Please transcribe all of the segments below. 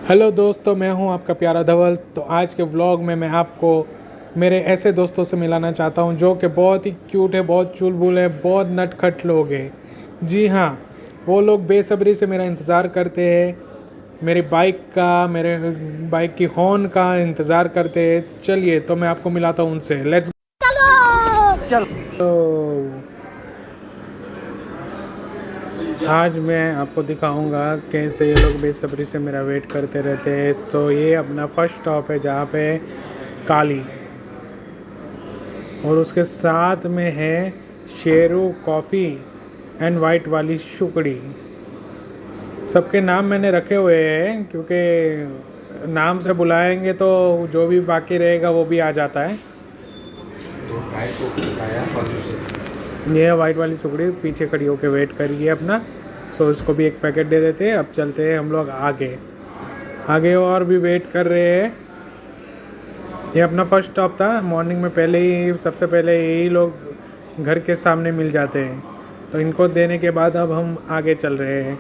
Hello दोस्तों, मैं हूं आपका प्यारा धवल। तो आज के व्लॉग में मैं आपको मेरे ऐसे दोस्तों से मिलाना चाहता हूं जो कि बहुत ही क्यूट है, बहुत चुलबुल है, बहुत नटखट लोग हैं। जी हाँ, वो लोग बेसब्री से मेरा इंतज़ार करते हैं, मेरे बाइक की हॉर्न का इंतज़ार करते हैं। चलिए तो मैं आपको मिलाता हूँ उनसे। Let's go. आज मैं आपको दिखाऊंगा कैसे ये लोग बेसब्री से मेरा वेट करते रहते हैं। तो ये अपना फर्स्ट स्टॉप है जहाँ पे काली, और उसके साथ में है शेरू कॉफ़ी एंड वाइट वाली शुकड़ी। सबके नाम मैंने रखे हुए हैं क्योंकि नाम से बुलाएंगे तो जो भी बाकी रहेगा वो भी आ जाता है। ये है वाइट वाली सुकड़ी, पीछे खड़ी होकर वेट करिए अपना। सो इसको भी एक पैकेट दे देते हैं। अब चलते हैं हम लोग आगे आगे, और भी वेट कर रहे हैं। ये अपना फर्स्ट स्टॉप था। मॉर्निंग में सबसे पहले यही लोग घर के सामने मिल जाते हैं, तो इनको देने के बाद अब हम आगे चल रहे हैं।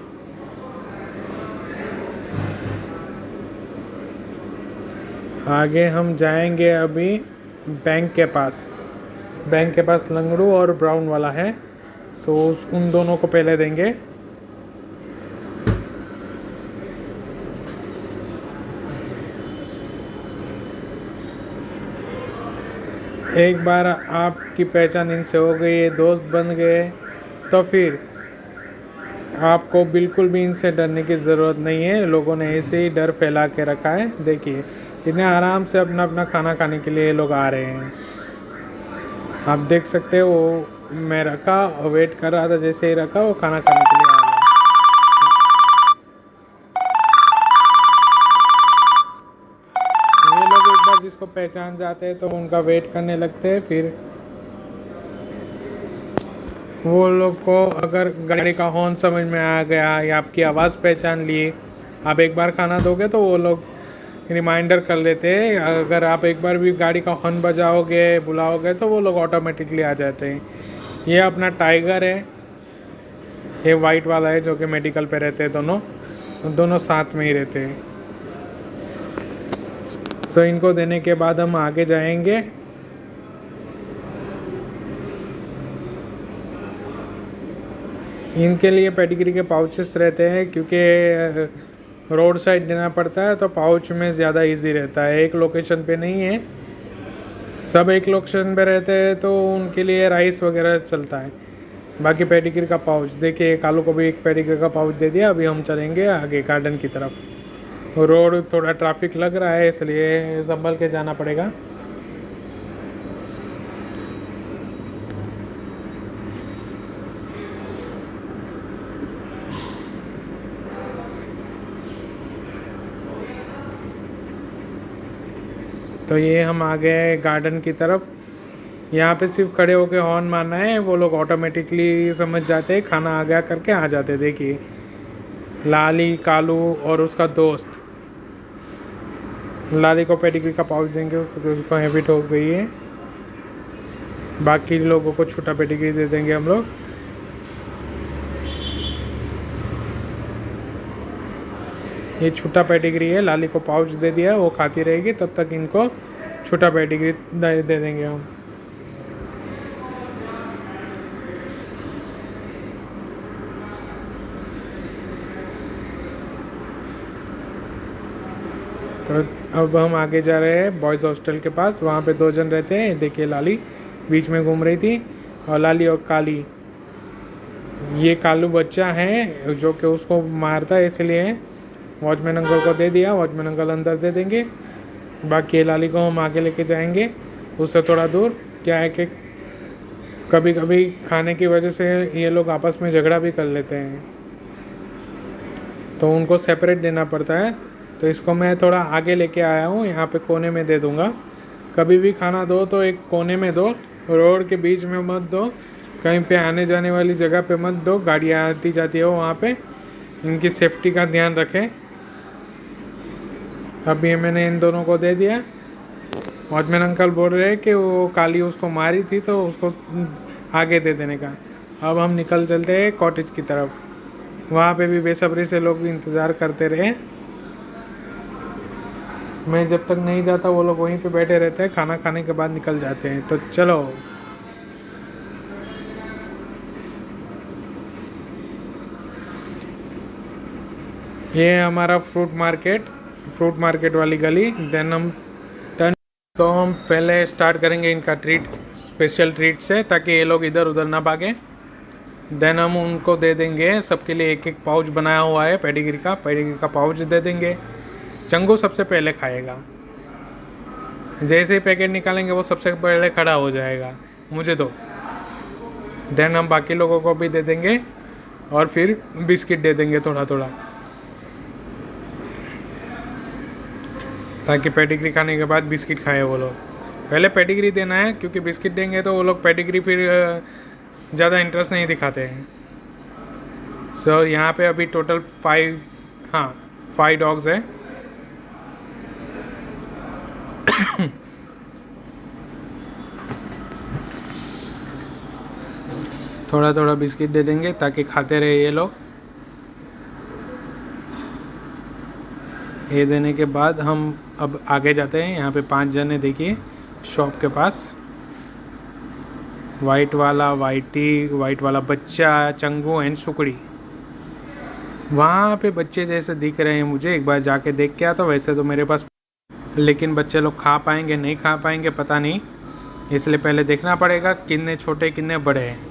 आगे हम जाएंगे अभी बैंक के पास लंगड़ू और ब्राउन वाला है। सो उन दोनों को पहले देंगे। एक बार आपकी पहचान इनसे हो गई, दोस्त बन गए, तो फिर आपको बिल्कुल भी इनसे डरने की ज़रूरत नहीं है। लोगों ने ऐसे ही डर फैला के रखा है। देखिए कितने आराम से अपना अपना खाना खाने के लिए ये लोग आ रहे हैं। आप देख सकते हो, मैं रखा और वेट कर रहा था, जैसे ही रखा वो खाना खाने के लिए आ गया। ये लोग एक बार जिसको पहचान जाते हैं तो उनका वेट करने लगते हैं। फिर वो लोग को अगर गाड़ी का हॉर्न समझ में आ गया या आपकी आवाज़ पहचान ली, आप एक बार खाना दोगे तो वो लोग रिमाइंडर कर लेते हैं। अगर आप एक बार भी गाड़ी का हॉर्न बजाओगे, बुलाओगे, तो वो लोग ऑटोमेटिकली आ जाते हैं। ये अपना टाइगर है, ये वाइट वाला है जो कि मेडिकल पे रहते हैं। दोनों साथ में ही रहते हैं। सो इनको देने के बाद हम आगे जाएंगे। इनके लिए पेडिग्री के पाउचेस रहते हैं क्योंकि रोड साइड देना पड़ता है, तो पाउच में ज़्यादा इजी रहता है। एक लोकेशन पे नहीं है, सब एक लोकेशन पे रहते हैं, तो उनके लिए राइस वगैरह चलता है। बाकी पेडिग्री का पाउच देखिए, कालू को भी एक पेडिग्री का पाउच दे दिया। अभी हम चलेंगे आगे गार्डन की तरफ। रोड थोड़ा ट्रैफिक लग रहा है, इसलिए संभल के जाना पड़ेगा। तो ये हम आ गए गार्डन की तरफ। यहाँ पे सिर्फ खड़े होके हॉर्न मारना है, वो लोग ऑटोमेटिकली समझ जाते हैं, खाना आ गया करके आ जाते। देखिए लाली, कालू और उसका दोस्त। लाली को पेडिग्री का पाउच देंगे क्योंकि उसको हैबिट हो गई है। बाकी लोगों को छोटा पेडिग्री दे देंगे हम लोग। ये छोटा पेडिग्री है, लाली को पाउच दे दिया, वो खाती रहेगी, तब तक इनको छोटा पेडिग्री दे देंगे हम। तो अब हम आगे जा रहे हैं बॉयज़ हॉस्टल के पास। वहाँ पे 2 जन रहते हैं। देखिए लाली बीच में घूम रही थी, और लाली और काली, ये कालू बच्चा है जो कि उसको मारता है, इसलिए वॉचमैन अंकल को दे दिया। वॉचमैन अंकल अंदर दे देंगे। बाकी लाली को हम आगे लेके जाएंगे, उससे थोड़ा दूर। क्या है कि कभी कभी खाने की वजह से ये लोग आपस में झगड़ा भी कर लेते हैं, तो उनको सेपरेट देना पड़ता है। तो इसको मैं थोड़ा आगे लेके आया हूँ, यहाँ पे कोने में दे दूँगा। कभी भी खाना दो तो एक कोने में दो, रोड के बीच में मत दो, कहीं पे आने जाने वाली जगह पे मत दो, गाड़ियाँ आती जाती हो वहाँ पे। इनकी सेफ्टी का ध्यान रखें। अभी मैंने इन दोनों को दे दिया। वॉचमैन अंकल बोल रहे हैं कि वो काली उसको मारी थी, तो उसको आगे दे देने का। अब हम निकल चलते हैं कॉटेज की तरफ। वहाँ पे भी बेसब्री से लोग इंतज़ार करते रहे। मैं जब तक नहीं जाता वो लोग वहीं पे बैठे रहते हैं, खाना खाने के बाद निकल जाते हैं। तो चलो, ये है हमारा फ्रूट मार्केट वाली गली। देन हम टर्न, तो हम पहले स्टार्ट करेंगे इनका ट्रीट, स्पेशल ट्रीट से, ताकि ये लोग इधर उधर ना भागे। देन हम उनको दे देंगे सबके लिए एक एक पाउच बनाया हुआ है पेडिग्री का पाउच दे देंगे। चंगू सबसे पहले खाएगा, जैसे ही पैकेट निकालेंगे वो सबसे पहले खड़ा हो जाएगा, मुझे दो। देन हम बाकी लोगों को भी दे देंगे और फिर बिस्किट दे देंगे थोड़ा थोड़ा, ताकि पेडिग्री खाने के बाद बिस्किट खाए वो लोग। पहले पेडिग्री देना है, क्योंकि बिस्किट देंगे तो वो लोग पेडिग्री फिर ज़्यादा इंटरेस्ट नहीं दिखाते हैं। सो यहाँ पे अभी टोटल 5 डॉग्स है। थोड़ा थोड़ा बिस्किट दे देंगे ताकि खाते रहे ये लोग। ये देने के बाद हम अब आगे जाते हैं। यहाँ पे 5 जने देखिए शॉप के पास, वाइट वाला बच्चा, चंगू एंड सुकड़ी। वहाँ पे बच्चे जैसे दिख रहे हैं मुझे, एक बार जाके देख के आता। वैसे तो मेरे पास, लेकिन बच्चे लोग खा पाएंगे नहीं खा पाएंगे पता नहीं, इसलिए पहले देखना पड़ेगा कितने छोटे कितने बड़े हैं।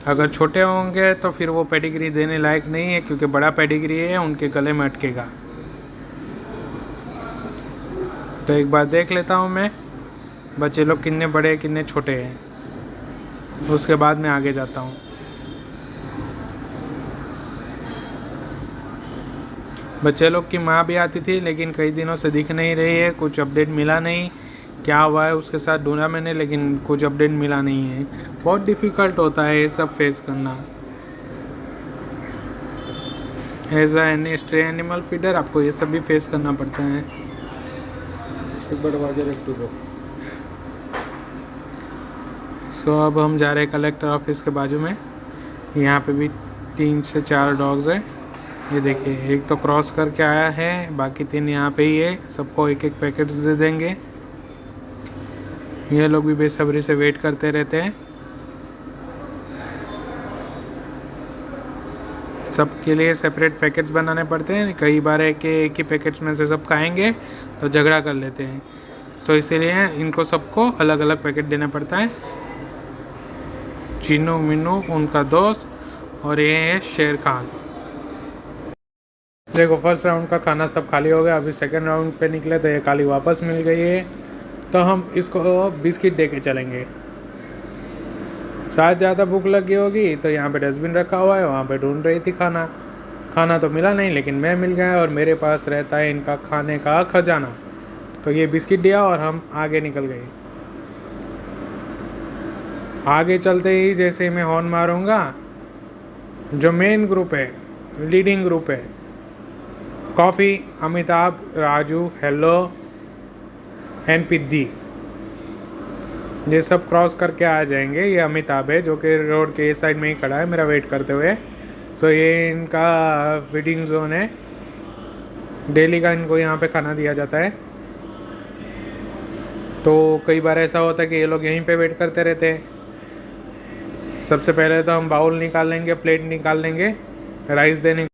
अगर छोटे होंगे तो फिर वो पेडिग्री देने लायक नहीं है, क्योंकि बड़ा पेडिग्री है उनके गले में अटकेगा। तो एक बार देख लेता हूँ मैं बच्चे लोग कितने बड़े कितने छोटे हैं, उसके बाद मैं आगे जाता हूँ। बच्चे लोग की माँ भी आती थी, लेकिन कई दिनों से दिख नहीं रही है, कुछ अपडेट मिला नहीं। क्या हुआ है उसके साथ ढूंढा मैंने, लेकिन कुछ अपडेट मिला नहीं है। बहुत डिफ़िकल्ट होता है ये सब फेस करना। As an stray animal feeder आपको ये सब भी फेस करना पड़ता है। सो अब हम जा रहे हैं कलेक्टर ऑफिस के बाजू में। यहाँ पे भी 3 से 4 डॉग्स हैं। ये देखिए, एक तो क्रॉस करके आया है, बाकी 3 यहाँ पे ही है। सबको एक एक पैकेट्स दे देंगे। ये लोग भी बेसब्री से वेट करते रहते हैं। सबके लिए सेपरेट पैकेट्स बनाने पड़ते हैं। कई बार है कि एक ही पैकेट्स में से सब खाएंगे तो झगड़ा कर लेते हैं। सो इसीलिए इनको सबको अलग अलग पैकेट देना पड़ता है। चीनू मीनू उनका दोस्त, और ये है शेर खान। देखो, फर्स्ट राउंड का खाना सब खाली हो गया। अभी सेकंड राउंड पे निकले तो ये काली वापस मिल गई है, तो हम इसको बिस्किट दे के चलेंगे। शायद ज़्यादा भूख लगी होगी तो यहाँ पे डस्टबिन रखा हुआ है, वहाँ पे ढूंढ रही थी खाना तो मिला नहीं, लेकिन मैं मिल गया और मेरे पास रहता है इनका खाने का खजाना। तो ये बिस्किट दिया और हम आगे निकल गए। आगे चलते ही जैसे ही मैं हॉर्न मारूंगा, जो मेन ग्रुप है, लीडिंग ग्रुप है, coffee, Amitabh, Raju, hello and Piddi, ये सब क्रॉस करके आ जाएंगे। ये अमिताभ है जो कि रोड के इस साइड में ही खड़ा है मेरा वेट करते हुए। सो ये इनका फीडिंग जोन है, डेली का इनको यहाँ पे खाना दिया जाता है। तो कई बार ऐसा होता है कि ये लोग यहीं पे वेट करते रहते हैं। सबसे पहले तो हम बाउल निकाल लेंगे, प्लेट निकाल लेंगे राइस देने।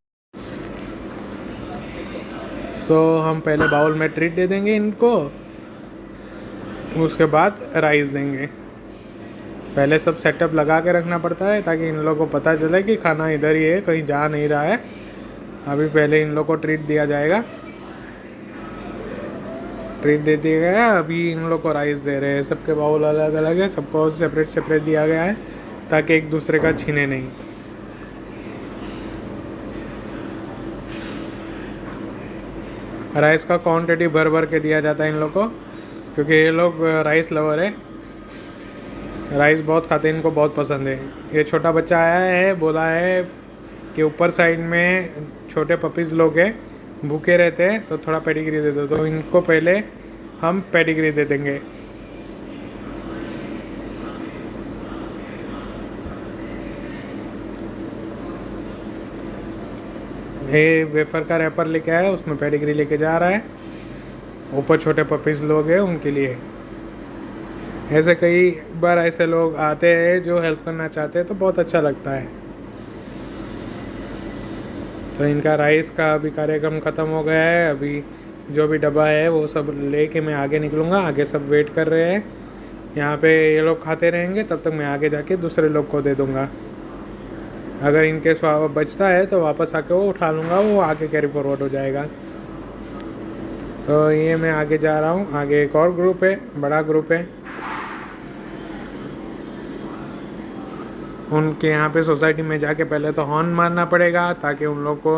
सो हम पहले बाउल में ट्रीट दे देंगे इनको, उसके बाद राइस देंगे। पहले सब सेटअप लगा के रखना पड़ता है ताकि इन लोगों को पता चले कि खाना इधर ही है, कहीं जा नहीं रहा है। अभी पहले इन लोगों को ट्रीट दिया जाएगा, ट्रीट दे दिया गया। अभी इन लोग को राइस दे रहे हैं। सबके बाउल अलग अलग है, सबको सेपरेट दिया गया है ताकि एक दूसरे का छीने नहीं। राइस का क्वांटिटी भर के दिया जाता है इन लोग को, क्योंकि ये लोग राइस लवर है, राइस बहुत खाते हैं, इनको बहुत पसंद है। ये छोटा बच्चा आया है, बोला है कि ऊपर साइड में छोटे पपीज़ लोग हैं, भूखे रहते हैं, तो थोड़ा पेडिग्री दे दो। तो इनको पहले हम पेडिग्री दे देंगे। ये वेफर का रैपर लेके आया, उसमें पेडिग्री लेके जा रहा है। ऊपर छोटे पपीज़ लोग हैं उनके लिए। ऐसे कई बार ऐसे लोग आते हैं जो हेल्प करना चाहते हैं, तो बहुत अच्छा लगता है। तो इनका राइस का अभी कार्यक्रम ख़त्म हो गया है। अभी जो भी डब्बा है वो सब लेके मैं आगे निकलूँगा। आगे सब वेट कर रहे हैं यहाँ पे, ये लोग खाते रहेंगे, तब तक मैं आगे जाके दूसरे लोग को दे दूँगा। अगर इनके बचता है तो वापस आके वो उठा लूँगा, वो आगे कैरी फॉरवर्ड हो जाएगा। सो ये मैं आगे जा रहा हूँ। आगे एक और ग्रुप है, बड़ा ग्रुप है। उनके यहाँ पे सोसाइटी में जाके पहले तो हॉर्न मारना पड़ेगा ताकि उन लोग को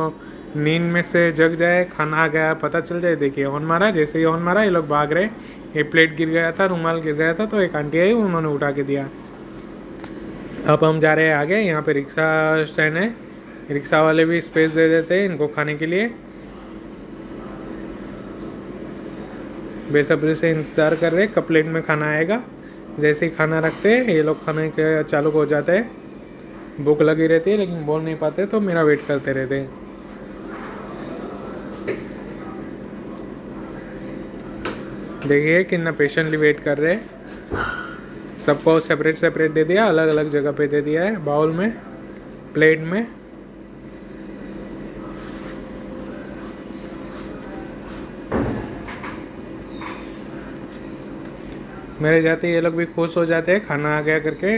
नींद में से जग जाए, खाना आ गया पता चल जाए। देखिए हॉर्न मारा, जैसे ही हॉर्न मारा ये लोग भाग रहे। ये प्लेट गिर गया था, रुमाल गिर गया था, तो एक आंटी आई, उन्होंने उठा के दिया। अब हम जा रहे हैं आगे। यहाँ पे रिक्शा स्टैंड है, रिक्शा वाले भी स्पेस दे देते हैं इनको खाने के लिए। बेसब्री से इंतज़ार कर रहे, कब प्लेट में खाना आएगा। जैसे ही खाना रखते हैं ये लोग खाने के चालू हो जाते हैं। भूख लगी रहती है लेकिन बोल नहीं पाते, तो मेरा वेट करते रहते हैं। देखिए कितना पेशेंटली वेट कर रहे हैं। सबको सेपरेट सेपरेट दे दिया, अलग अलग जगह पे दे दिया है, बाउल में, प्लेट में। मेरे जाते ये लोग भी खुश हो जाते हैं खाना आ गया करके।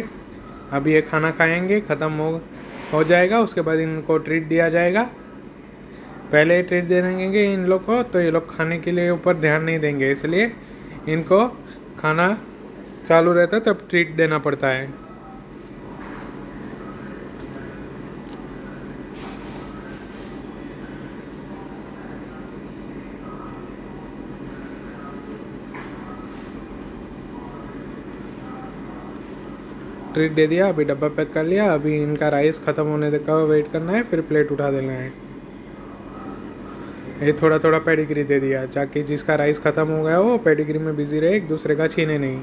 अब ये खाना खाएंगे, ख़त्म हो जाएगा, उसके बाद इनको ट्रीट दिया जाएगा। पहले ट्रीट दे देंगे इन लोग को, तो ये लोग खाने के लिए ऊपर ध्यान नहीं देंगे, इसलिए इनको खाना चालू रहता है तब ट्रीट देना पड़ता है। ट्रीट दे दिया, अभी डब्बा पैक कर लिया। अभी इनका राइस ख़त्म होने तक का वेट करना है, फिर प्लेट उठा देना है। ये थोड़ा थोड़ा पेडिग्री दे दिया ताकि जिसका राइस ख़त्म हो गया वो पेडिग्री में बिजी रहे, एक दूसरे का छीने नहीं।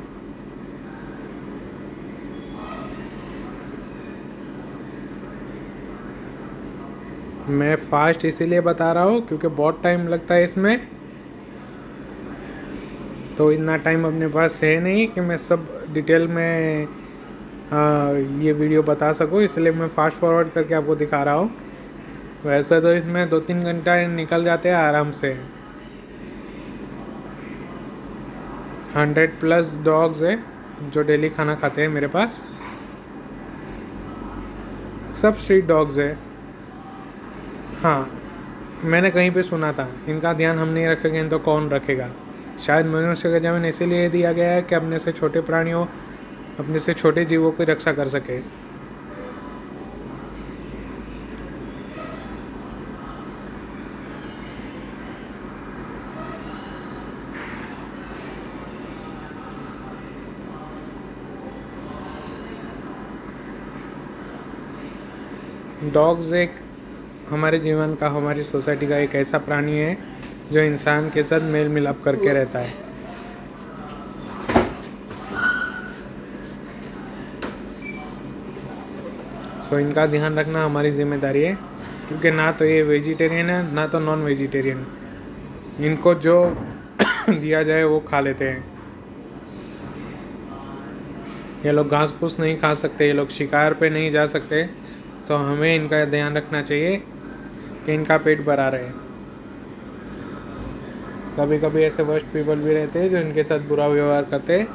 मैं फास्ट इसीलिए बता रहा हूँ क्योंकि बहुत टाइम लगता है इसमें, तो इतना टाइम अपने पास है नहीं कि मैं सब डिटेल में ये वीडियो बता सकूँ, इसलिए मैं फास्ट फॉरवर्ड करके आपको दिखा रहा हूँ। वैसे तो इसमें 2-3 घंटा निकल जाते हैं आराम से। 100+ डॉग्स है जो डेली खाना खाते हैं मेरे पास। सब स्ट्रीट डॉग्स है। हाँ, मैंने कहीं पे सुना था इनका ध्यान हम नहीं रखेंगे तो कौन रखेगा। शायद मनुष्य का जन्म इसीलिए दिया गया है कि अपने से छोटे प्राणियों, अपने से छोटे जीवों की रक्षा कर सके। डॉग्स एक हमारे जीवन का, हमारी सोसाइटी का एक ऐसा प्राणी है जो इंसान के साथ मेल मिलाप करके रहता है। सो इनका ध्यान रखना हमारी जिम्मेदारी है, क्योंकि ना तो ये वेजिटेरियन है ना तो नॉन वेजिटेरियन। इनको जो दिया जाए वो खा लेते हैं। ये लोग घास फूस नहीं खा सकते, ये लोग शिकार पे नहीं जा सकते, तो हमें इनका ध्यान रखना चाहिए कि इनका पेट भरा रहे। कभी कभी ऐसे वर्स्ट पीपल भी रहते हैं जो इनके साथ बुरा व्यवहार करते हैं,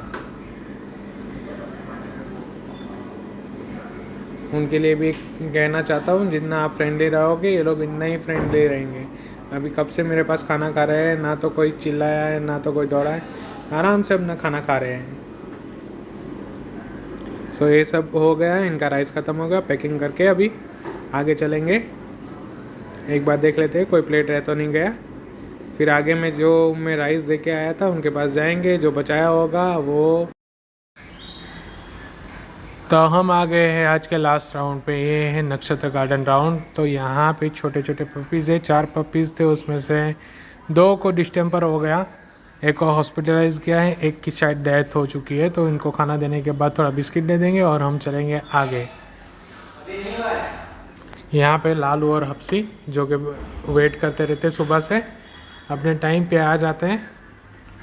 उनके लिए भी कहना चाहता हूँ जितना आप फ्रेंडली रहोगे ये लोग इतना ही फ्रेंडली रहेंगे। अभी कब से मेरे पास खाना खा रहे हैं, ना तो कोई चिल्लाया है ना तो कोई दौड़ा है, आराम से अपना खाना खा रहे हैं। सो ये सब हो गया, इनका राइस ख़त्म हो गया। पैकिंग करके अभी आगे चलेंगे। एक बार देख लेते हैं कोई प्लेट रह तो नहीं गया, फिर आगे में जो मैं राइस दे के आया था उनके पास जाएंगे, जो बचाया होगा वो। तो हम आ गए हैं आज के लास्ट राउंड पे, ये है नक्षत्र गार्डन राउंड। तो यहाँ पे छोटे छोटे पपीज़ है, 4 पपीज़ थे, उसमें से 2 को डिस्टेम्पर हो गया, एक को हॉस्पिटलाइज किया है, एक की शायद डेथ हो चुकी है। तो इनको खाना देने के बाद थोड़ा बिस्किट दे देंगे और हम चलेंगे आगे। यहाँ पे लालू और हफ्सी जो कि वेट करते रहते सुबह से, अपने टाइम पे आ जाते हैं।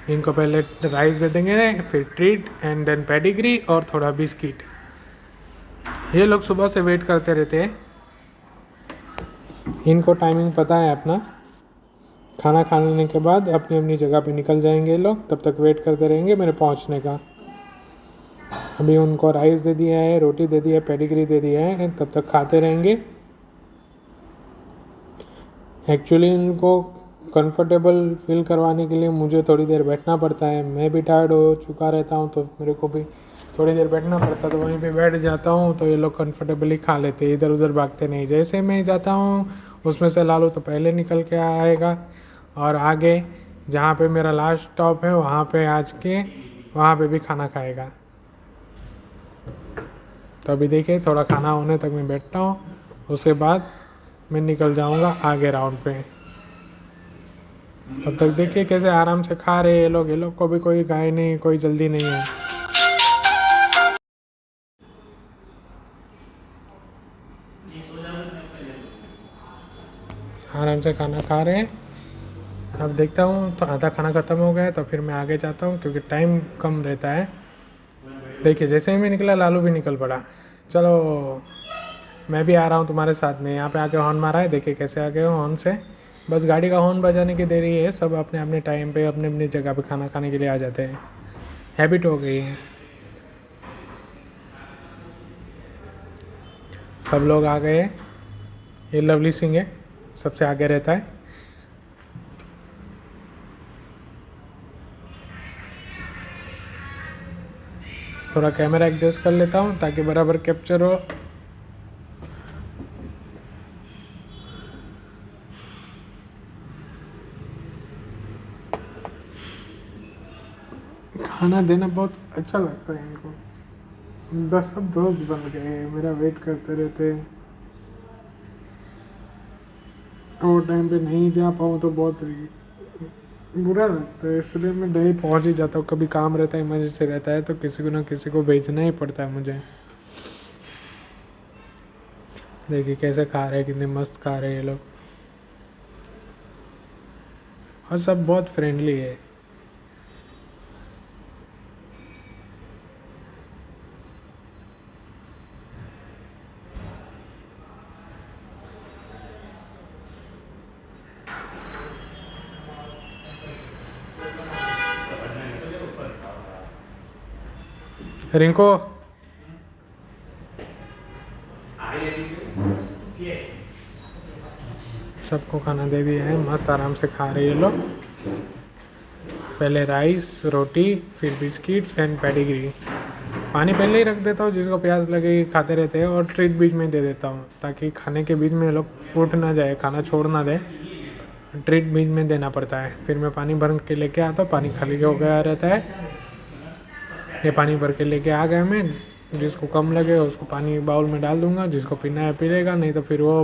इनको पहले राइस दे देंगे, फिर ट्रीट एंड देन पेडिग्री और थोड़ा बिस्किट। ये लोग सुबह से वेट करते रहते हैं, इनको टाइमिंग पता है अपना। खाना खाने के बाद अपनी अपनी जगह पे निकल जाएंगे ये लोग, तब तक वेट करते रहेंगे मेरे पहुंचने का। अभी उनको राइस दे दिया है, रोटी दे दी है, पेडिग्री दे दिया है, तब तक खाते रहेंगे। एक्चुअली इनको कंफर्टेबल फील करवाने के लिए मुझे थोड़ी देर बैठना पड़ता है। मैं भी टायर्ड हो चुका रहता हूँ तो मेरे को भी थोड़ी देर बैठना पड़ता, तो वहीं पे बैठ जाता हूँ तो ये लोग कंफर्टेबली खा लेते हैं, इधर उधर भागते नहीं। जैसे मैं जाता हूँ उसमें से लालू तो पहले निकल के आएगा और आगे जहाँ पे मेरा लास्ट स्टॉप है वहाँ पे आज के वहाँ पे भी खाना खाएगा। तो अभी देखिए थोड़ा खाना होने तक मैं बैठता हूँ, उसके बाद मैं निकल जाऊँगा आगे राउंड पे। तब तक देखिए कैसे आराम से खा रहे हैं ये लोग को भी कोई गाय नहीं, कोई जल्दी नहीं है। आराम से खाना खा रहे हैं। अब देखता हूँ तो आधा खाना ख़त्म हो गया तो फिर मैं आगे जाता हूँ क्योंकि टाइम कम रहता है। देखिए जैसे ही मैं निकला लालू भी निकल पड़ा। चलो मैं भी आ रहा हूँ तुम्हारे साथ में। यहाँ पे आके हॉर्न मारा है, देखिए कैसे आ गए हो हॉर्न से। बस गाड़ी का हॉर्न बजाने की देरी है, सब अपने अपने टाइम पे अपने अपनी जगह पे खाना खाने के लिए आ जाते हैं, हैबिट हो गई है। सब लोग आ गए। ये लवली सिंह है, सबसे आगे रहता है। थोड़ा कैमरा एडजस्ट कर लेता हूँ ताकि बराबर कैप्चर हो। खाना देना बहुत अच्छा लगता है इनको। 10 सब दोस्त बन गए हैं, मेरा वेट करते रहते हैं। और टाइम पे नहीं जा पाऊँ तो बहुत बुरा लगता है, इसलिए मैं डेली पहुँच ही जाता हूँ। कभी काम रहता है, इमरजेंसी रहता है तो किसी को ना किसी को भेजना ही पड़ता है मुझे। देखिए कैसे खा रहे हैं, कितने मस्त खा रहे हैं ये लोग, और सब बहुत फ्रेंडली है। रिंको सबको खाना दे दिया है, मस्त आराम से खा रहे हैं ये लोग। पहले राइस, रोटी, फिर बिस्किट्स एंड पेडिग्री। पानी पहले ही रख देता हूँ, जिसको प्यास लगे खाते रहते हैं, और ट्रीट बीच में दे देता हूँ ताकि खाने के बीच में ये लोग उठ ना जाए, खाना छोड़ ना दे। ट्रीट बीच में देना पड़ता है। फिर मैं पानी भर के लेके आता हूँ, पानी खाली हो गया रहता है। ये पानी भर के लेके आ गया मैं, जिसको कम लगे उसको पानी बाउल में डाल दूंगा, जिसको पीना है पी लेगा, नहीं तो फिर वो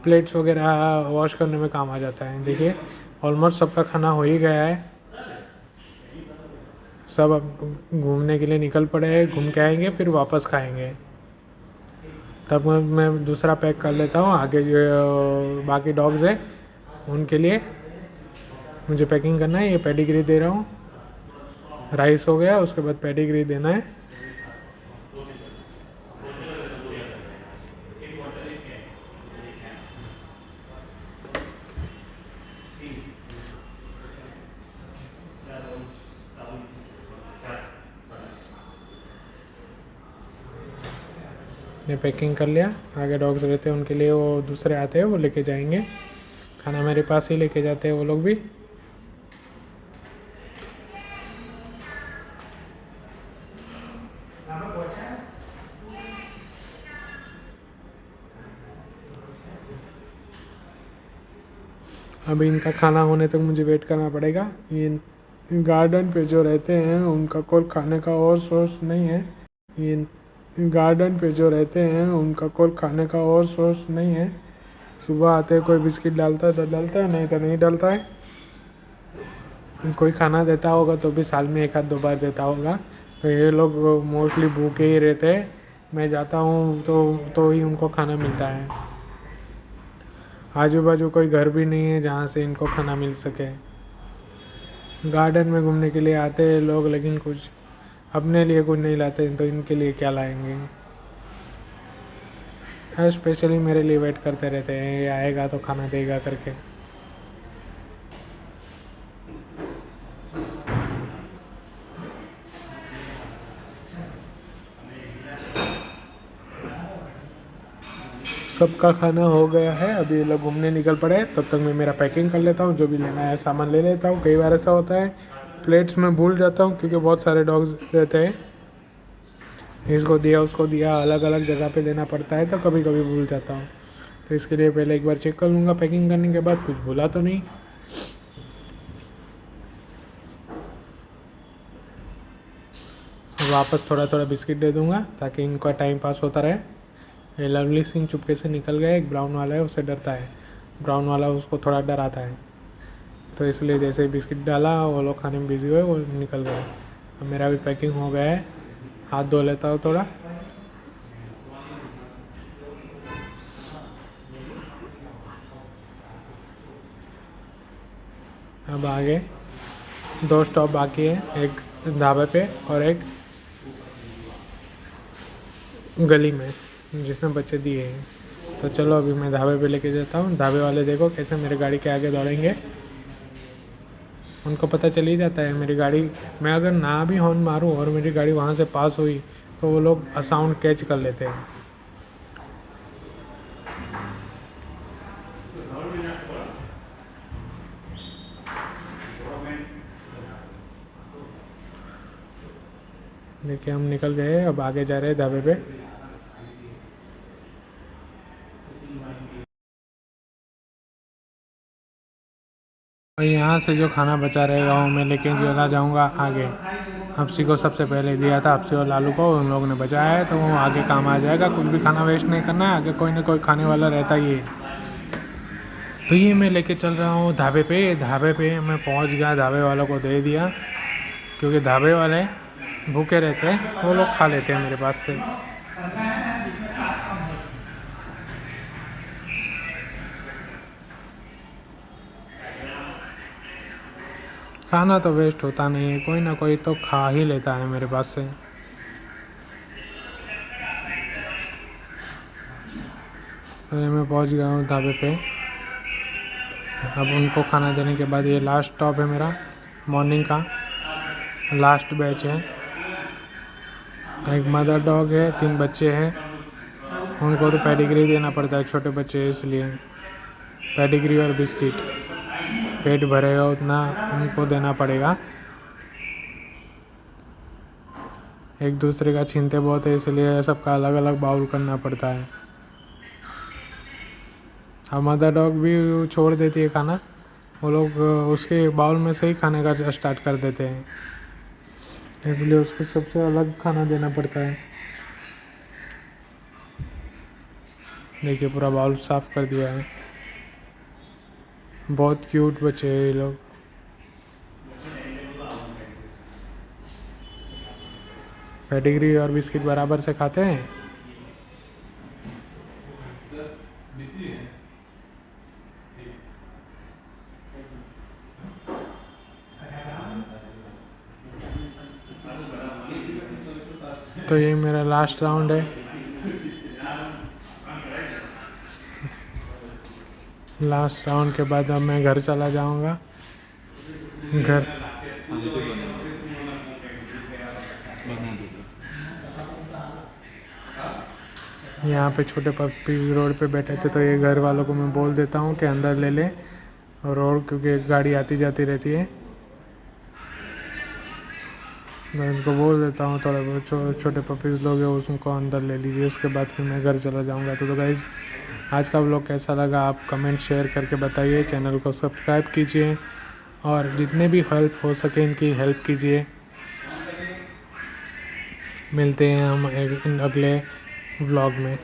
प्लेट्स वगैरह वॉश करने में काम आ जाता है। देखिए ऑलमोस्ट सबका खाना हो ही गया है, सब अब घूमने के लिए निकल पड़े हैं, घूम के आएंगे फिर वापस खाएंगे। तब मैं दूसरा पैक कर लेता हूँ। आगे जो बाकी डॉग्स हैं उनके लिए मुझे पैकिंग करना है। ये पेडिग्री दे रहा हूँ, राइस हो गया, उसके बाद पेडिग्री देना है। ने पैकिंग कर लिया। आगे डॉग्स रहते हैं उनके लिए वो दूसरे आते हैं, वो लेके जाएंगे खाना, मेरे पास ही लेके जाते हैं वो लोग भी। अभी इनका खाना होने तक मुझे वेट करना पड़ेगा। ये गार्डन पे जो रहते हैं उनका कोई खाने का और सोर्स नहीं है। ये गार्डन पे जो रहते हैं उनका कोई खाने का और सोर्स नहीं है। सुबह आते हैं, कोई बिस्किट डालता है तो डालता है, नहीं तो नहीं डालता है। कोई खाना देता होगा तो भी साल में 1-2 बार देता होगा। तो ये लोग मोस्टली भूखे ही रहते हैं। मैं जाता हूँ तो ही उनको खाना मिलता है। आजू बाजू कोई घर भी नहीं है जहाँ से इनको खाना मिल सके। गार्डन में घूमने के लिए आते हैं लोग, लेकिन कुछ अपने लिए कुछ नहीं लाते, तो इनके लिए क्या लाएंगे। स्पेशली मेरे लिए वेट करते रहते हैं, ये आएगा तो खाना देगा करके। सबका खाना हो गया है, अभी ये लोग घूमने निकल पड़े। तब तक मैं मेरा पैकिंग कर लेता हूँ, जो भी लेना है सामान ले लेता हूँ। कई बार ऐसा होता है प्लेट्स में भूल जाता हूँ, क्योंकि बहुत सारे डॉग्स रहते हैं, इसको दिया उसको दिया, अलग अलग जगह पे देना पड़ता है, तो कभी कभी भूल जाता हूँ। तो इसके लिए पहले एक बार चेक कर लूँगा पैकिंग करने के बाद कुछ भूला तो नहीं। वापस थोड़ा थोड़ा बिस्किट दे दूँगा ताकि इनका टाइम पास होता रहे। ये लवली सिंह चुपके से निकल गया। एक ब्राउन वाला है, उससे डरता है, ब्राउन वाला उसको थोड़ा डराता है, तो इसलिए जैसे ही बिस्किट डाला वो लोग खाने में बिजी हुए, वो निकल गए। अब मेरा भी पैकिंग हो गया है, हाथ धो लेता हूँ थोड़ा। अब आगे 2 स्टॉप बाकी है, एक ढाबे पे और एक गली में जिसने बच्चे दिए हैं। तो चलो अभी मैं ढाबे पे लेके जाता हूँ। ढाबे वाले देखो कैसे मेरी गाड़ी के आगे दौड़ेंगे, उनको पता चल ही जाता है मेरी गाड़ी, मैं अगर ना भी हॉर्न मारूँ और मेरी गाड़ी वहाँ से पास हुई तो वो लोग साउंड कैच कर लेते हैं। देखिए हम निकल गए, अब आगे जा रहे हैं ढाबे पे। और यहाँ से जो खाना बचा रहेगा वो मैं लेके चला जाऊँगा आगे। हफ्सी को सबसे पहले दिया था, हफ्सी और लालू को, उन लोगों ने बचाया है तो वो आगे काम आ जाएगा। कुछ भी खाना वेस्ट नहीं करना है, आगे कोई ना कोई खाने वाला रहता ही है। तो ये मैं लेके चल रहा हूँ ढाबे पे। ढाबे पे मैं पहुँच गया, ढाबे वालों को दे दिया, क्योंकि ढाबे वाले भूखे रहते हैं, वो लोग खा लेते हैं मेरे पास से। खाना तो वेस्ट होता नहीं है, कोई ना कोई तो खा ही लेता है मेरे पास से। तो मैं पहुंच गया हूँ ढाबे पे। अब उनको खाना देने के बाद ये लास्ट स्टॉप है मेरा, मॉर्निंग का लास्ट बैच है। एक मदर डॉग है, 3 बच्चे हैं, उनको तो पेडिग्री देना पड़ता है, छोटे बच्चे हैं इसलिए पेडिग्री और बिस्किट, पेट भरेगा उतना उनको देना पड़ेगा। एक दूसरे का छीनते बहुत है, इसलिए सबका अलग अलग बाउल करना पड़ता है। अब मदर डॉग भी छोड़ देती है खाना, वो लोग उसके बाउल में से ही खाने का स्टार्ट कर देते हैं, इसलिए उसको सबसे अलग खाना देना पड़ता है। देखिए पूरा बाउल साफ कर दिया है। बहुत क्यूट बच्चे हैं ये लोग। पेडिग्री और बिस्किट बराबर से खाते हैं। तो ये मेरा लास्ट राउंड है। लास्ट राउंड के बाद अब मैं घर चला जाऊंगा। घर यहाँ पे छोटे पप्पीज रोड पे बैठे थे, तो ये घर वालों को मैं बोल देता हूँ कि अंदर ले लें रोड, क्योंकि गाड़ी आती जाती रहती है। मैं उनको बोल देता हूँ थोड़े बहुत छोटे पपीज़ लोग हैं उसको अंदर ले लीजिए, उसके बाद फिर मैं घर चला जाऊँगा। तो गाइज़ आज का व्लॉग कैसा लगा आप कमेंट शेयर करके बताइए, चैनल को सब्सक्राइब कीजिए और जितने भी हेल्प हो सके इनकी हेल्प कीजिए। मिलते हैं हम एक अगले व्लॉग में।